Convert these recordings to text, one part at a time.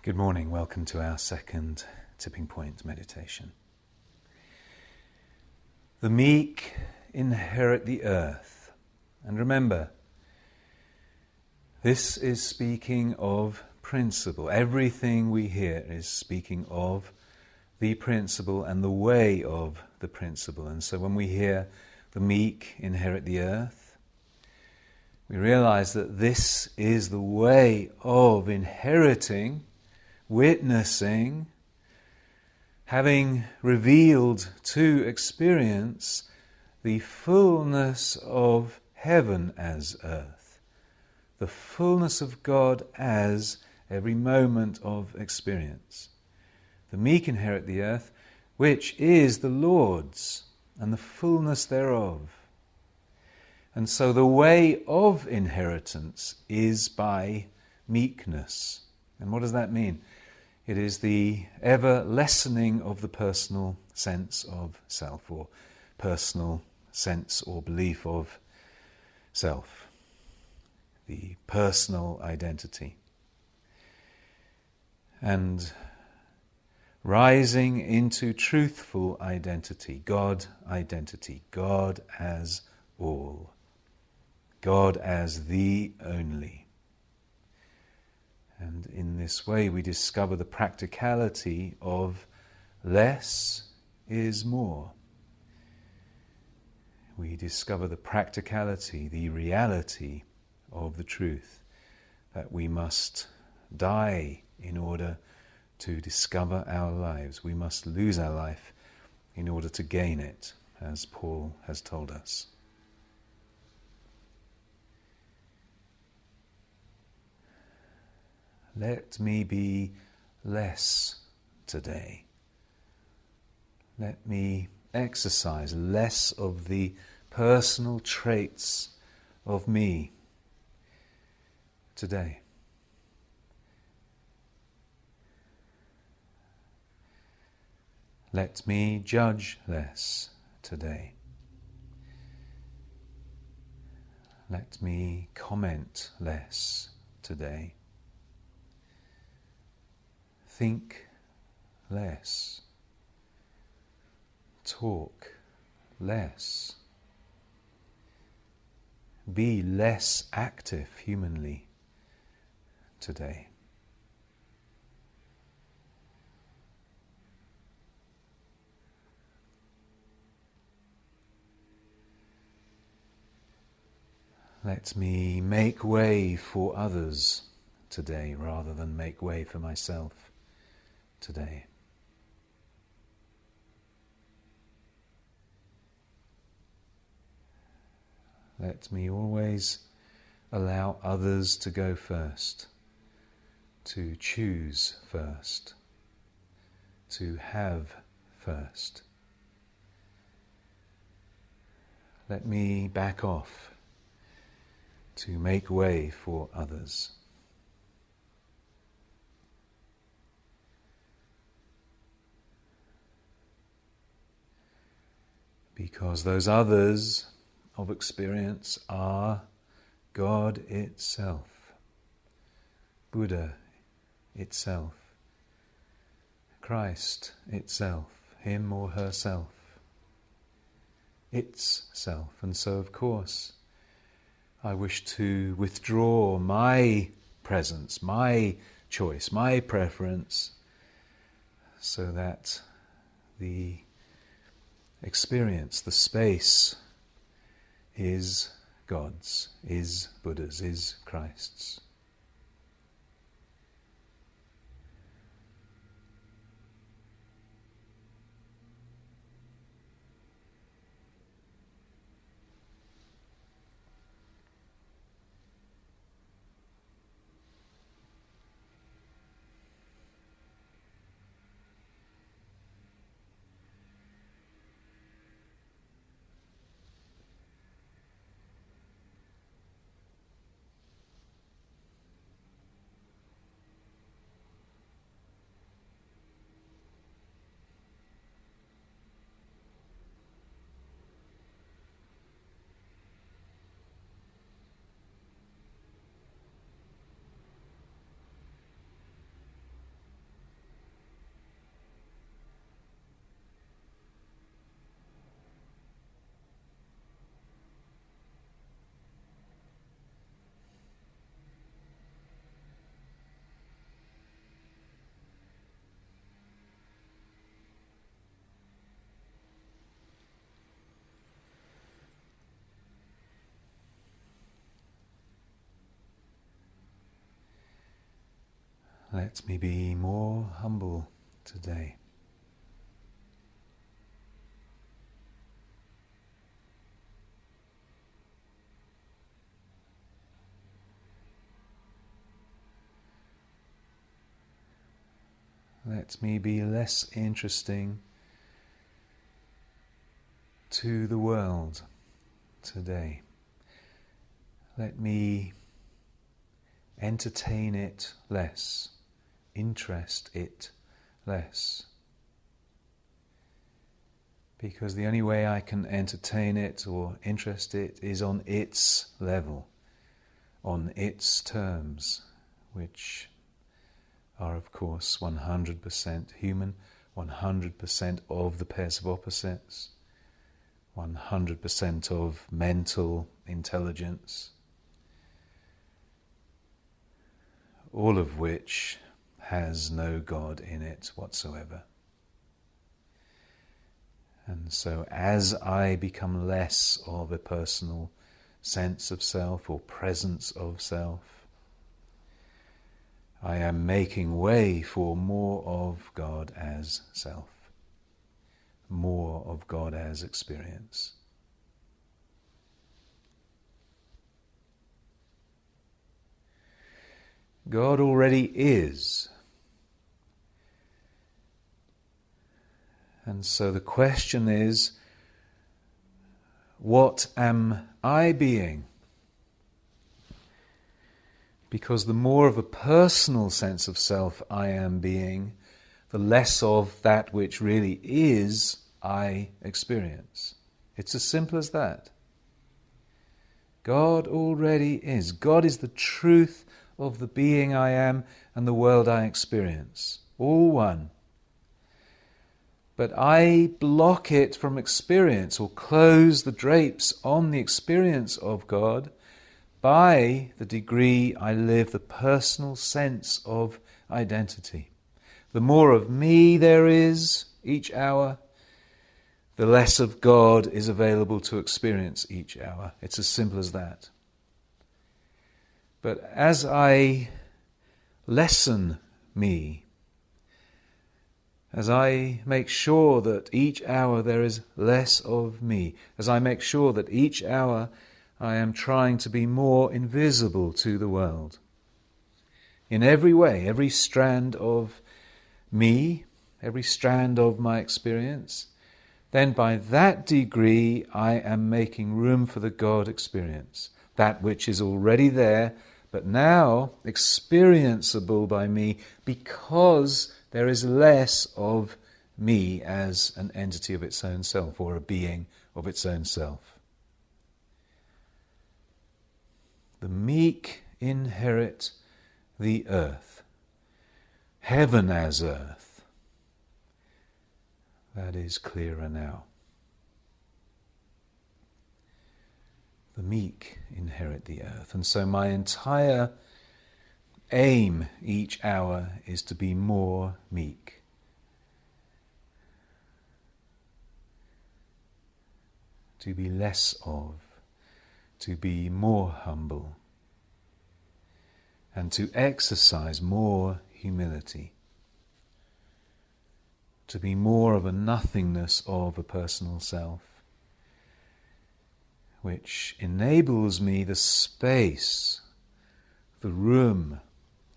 Good morning, welcome to our second tipping point meditation. The meek inherit the earth. And remember, this is speaking of principle. Everything we hear is speaking of the principle and the way of the principle. And so when we hear the meek inherit the earth, we realize that this is the way of inheriting, witnessing, having revealed to experience the fullness of heaven as earth, the fullness of God as every moment of experience. The meek inherit the earth, which is the Lord's, and the fullness thereof. And so the way of inheritance is by meekness. And what does that mean? It is the ever lessening of the personal sense of self, or personal sense or belief of self, the personal identity. And rising into truthful identity, God as all, God as the only. And in this way we discover the practicality of less is more. We discover the practicality, the reality of the truth that we must die in order to discover our lives. We must lose our life in order to gain it, as Paul has told us. Let me be less today. Let me exercise less of the personal traits of me today. Let me judge less today. Let me comment less today. Think less. Talk less. Be less active humanly today. Let me make way for others today rather than make way for myself today. Let me always allow others to go first, to choose first, to have first. Let me back off to make way for others. Because those others of experience are God itself, Buddha itself, Christ itself, him or herself, its self. And so, of course, I wish to withdraw my presence, my choice, my preference, so that the experience, the space, is God's, is Buddha's, is Christ's. Let me be more humble today. Let me be less interesting to the world today. Let me entertain it less, interest it less. Because the only way I can entertain it or interest it is on its level, on its terms, which are of course 100% human, 100% of the pairs of opposites, 100% of mental intelligence, all of which has no God in it whatsoever. And so as I become less of a personal sense of self or presence of self, I am making way for more of God as self, more of God as experience. God already is. And so the question is, what am I being? Because the more of a personal sense of self I am being, the less of that which really is I experience. It's as simple as that. God already is. God is the truth of the being I am and the world I experience. All one. But I block it from experience or close the drapes on the experience of God by the degree I live the personal sense of identity. The more of me there is each hour, the less of God is available to experience each hour. It's as simple as that. But as I lessen me, as I make sure that each hour there is less of me, as I make sure that each hour I am trying to be more invisible to the world, in every way, every strand of me, every strand of my experience, then by that degree I am making room for the God experience, that which is already there, but now experienceable by me because there is less of me as an entity of its own self or a being of its own self. The meek inherit the earth, heaven as earth. That is clearer now. The meek inherit the earth. And so my entire aim each hour is to be more meek. To be less of, to be more humble, and to exercise more humility. To be more of a nothingness of a personal self, which enables me the space, the room,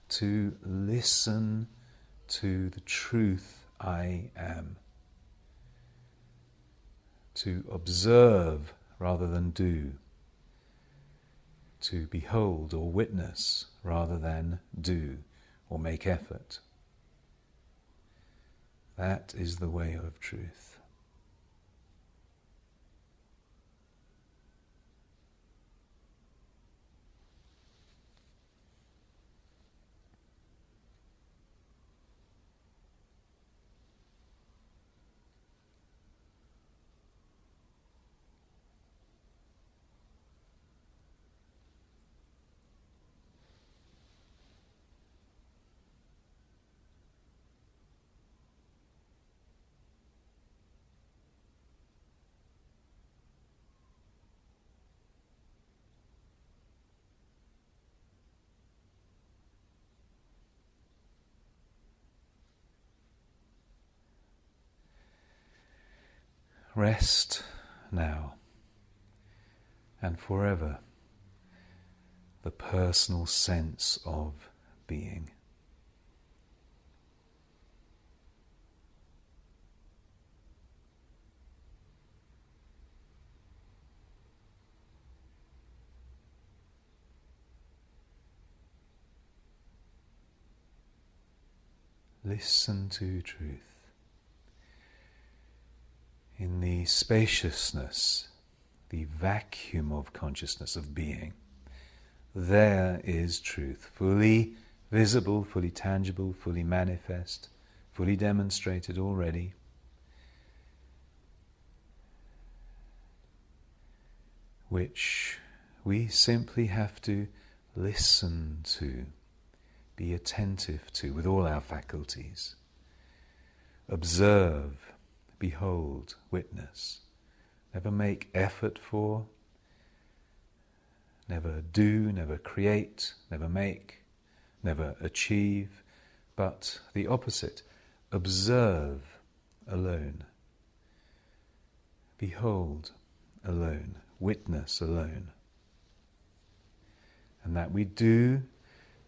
to listen to the truth I am. To observe rather than do. To behold or witness rather than do or make effort. That is the way of truth. rest now and forever the personal sense of being. Listen to truth. In the spaciousness, the vacuum of consciousness, of being, there is truth, fully visible, fully tangible, fully manifest, fully demonstrated already. Which we simply have to listen to, be attentive to with all our faculties. Observe, behold, witness. Never make effort for, never do, never create, never make, never achieve, but the opposite. Observe alone. Behold alone. Witness alone. And that we do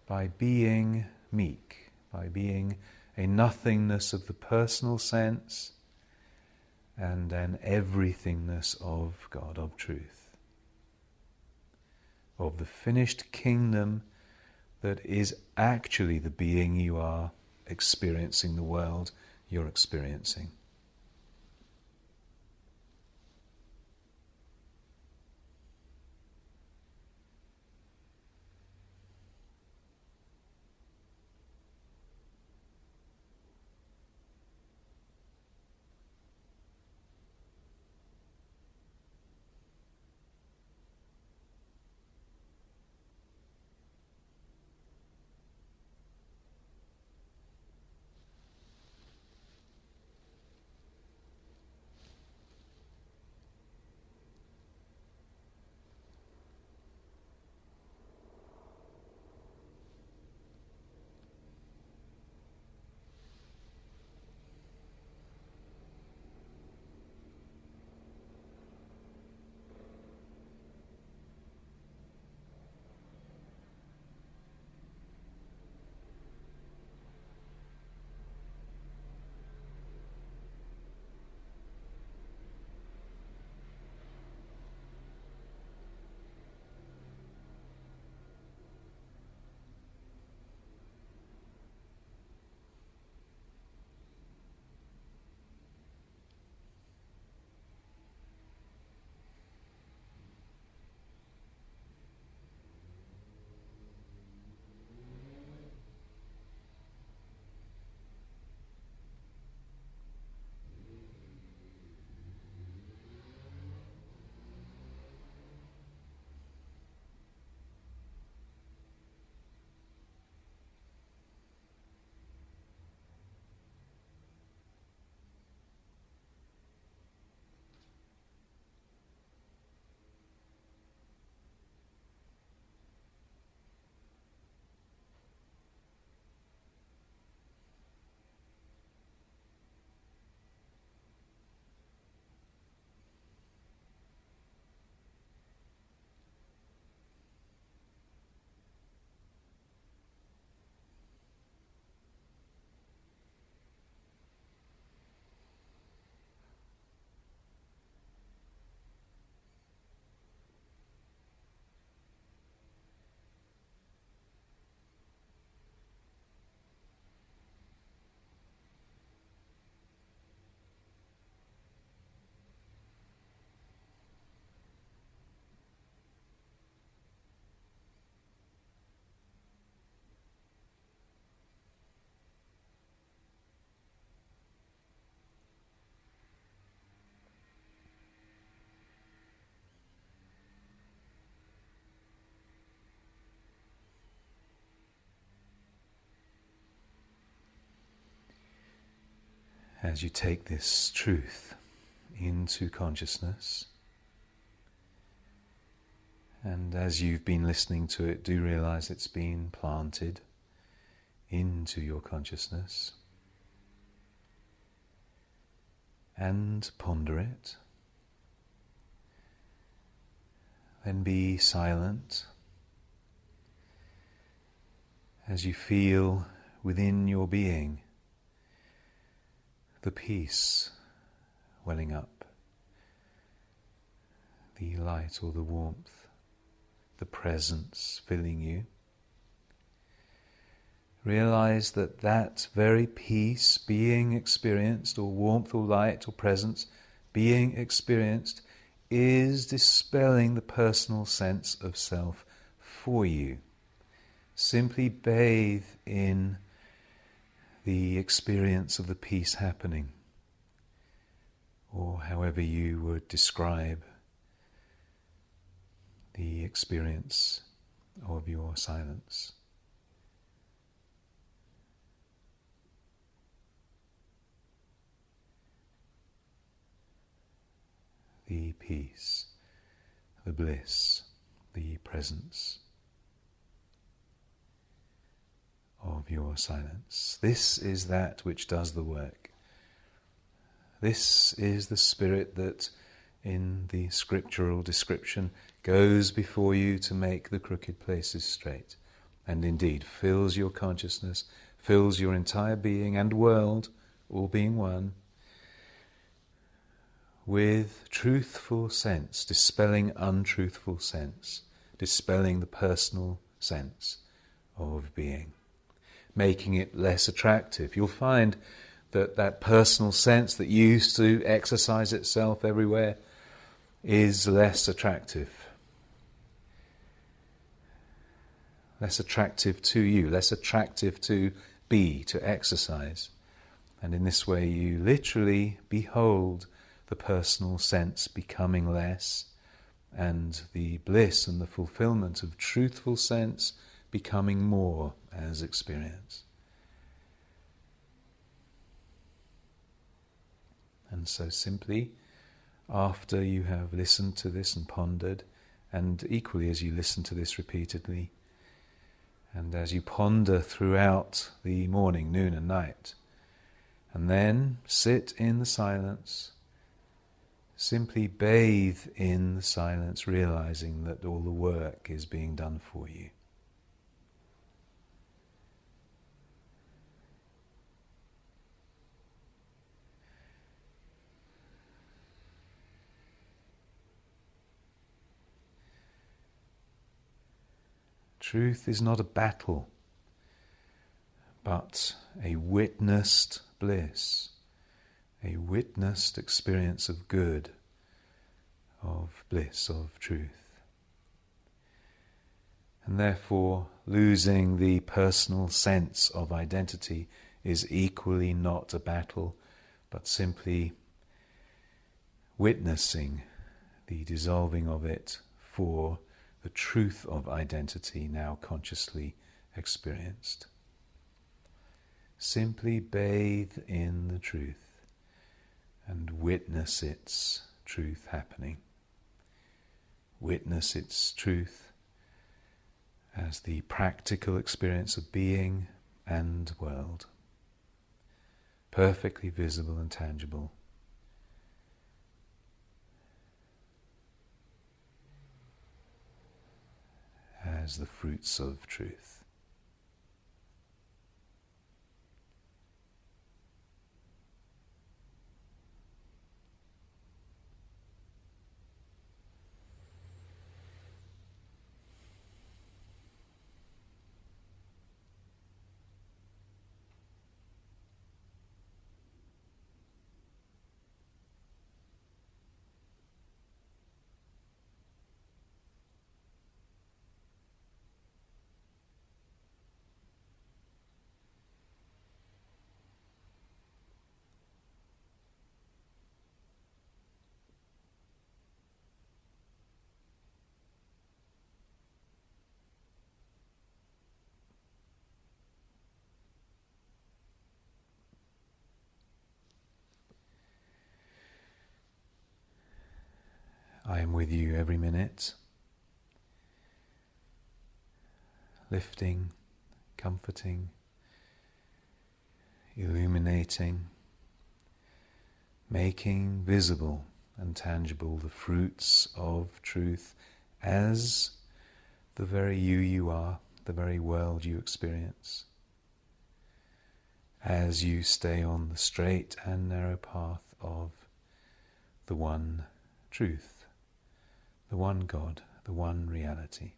by being meek, by being a nothingness of the personal sense and an everythingness of God, of truth, of the finished kingdom that is actually the being you are experiencing, the world you're experiencing. As you take this truth into consciousness, and as you've been listening to it, do realize it's been planted into your consciousness. and ponder it. Then be silent as you feel within your being the peace welling up, the light or the warmth, the presence filling you. Realize that that very peace being experienced, or warmth or light or presence being experienced, is dispelling the personal sense of self for you. Simply bathe in the experience of the peace happening, or however you would describe the experience of your silence. The peace, the bliss, the presence of your silence. This is that which does the work. This is the spirit that, in the scriptural description, goes before you to make the crooked places straight, and indeed fills your consciousness, fills your entire being and world, all being one, with truthful sense, dispelling untruthful sense, dispelling the personal sense of being, making it less attractive. You'll find that that personal sense that used to exercise itself everywhere is less attractive. Less attractive to you, less attractive to be, to exercise. And in this way you literally behold the personal sense becoming less, and the bliss and the fulfillment of truthful sense becoming more as experience. And so simply, after you have listened to this and pondered, and equally as you listen to this repeatedly, and as you ponder throughout the morning, noon and night, and then sit in the silence, simply bathe in the silence, realizing that all the work is being done for you. Truth is not a battle, but a witnessed bliss, a witnessed experience of good, of bliss, of truth. And therefore, losing the personal sense of identity is equally not a battle, but simply witnessing the dissolving of it for the truth of identity now consciously experienced. Simply bathe in the truth and witness its truth happening. Witness its truth as the practical experience of being and world, perfectly visible and tangible. As the fruits of truth. I am with you every minute, lifting, comforting, illuminating, making visible and tangible the fruits of truth as the very you are, the very world you experience, as you stay on the straight and narrow path of the one truth, the one God, the one reality.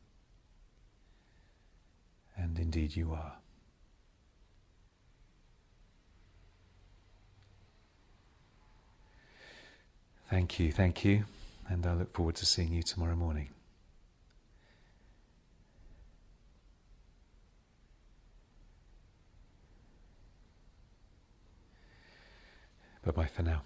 And indeed you are. Thank you, and I look forward to seeing you tomorrow morning. Bye-bye for now.